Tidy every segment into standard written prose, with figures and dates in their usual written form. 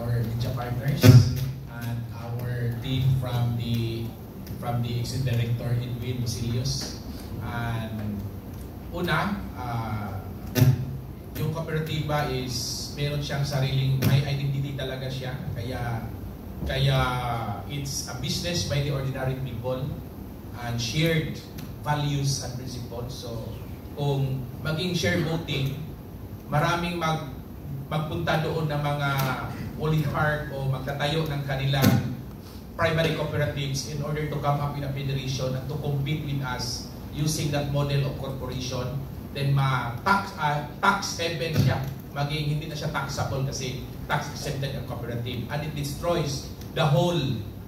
our media partners and our team from the Executive Director Edwin Basilios. And una, yung kooperatiba is meron siyang sariling, may identity talaga siya, kaya it's a business by the ordinary people and shared values and principles. So kung maging share voting, maraming magpunta doon ng mga oligarch o magtatayo ng kanilang primary cooperatives in order to come up with a federation and to compete with us using that model of corporation. Then tax haven siya, maging hindi na siya taxable kasi tax exempted ang cooperative, and it destroys the whole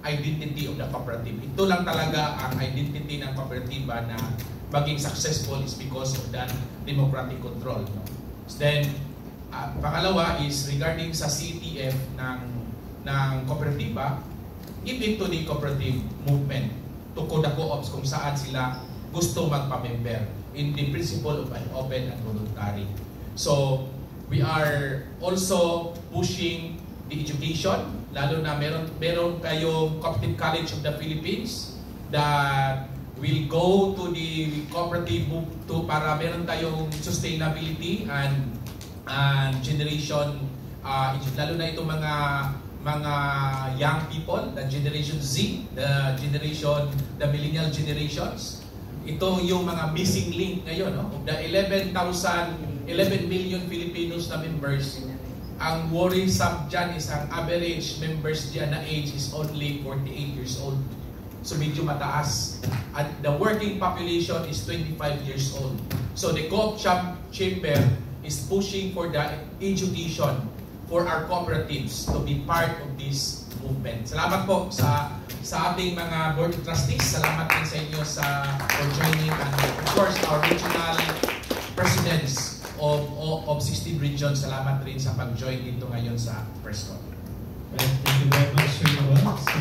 identity of the cooperative. Ito lang talaga ang identity ng kooperatiba na maging successful is because of that democratic control. No? Then, pangalawa is regarding sa CTF ng kooperatiba, give it to the cooperative movement, to the co-ops kung saan sila gusto magpa-member in the principle of an open and voluntary. So, we are also pushing the education, lalo na meron kayong Cooperative College of the Philippines that will go to the cooperative para meron tayong sustainability and generation, lalo na itong mga young people, the Generation Z, the millennial generations. Ito yung mga missing link ngayon, no? Of the 11 million Filipinos na members, ang worrisome dyan is ang average members dyan na age is only 48 years old. So medyo mataas. At the working population is 25 years old. So the Co-op Chamber is pushing for the education for our cooperatives to be part of this movement. Salamat po sa ating mga board of trustees. Salamat din sa inyo for joining, and of course our regional presidents of 16 regions. Salamat rin sa pag-join dito ngayon sa press con. Thank you very much, Sir Noel. So,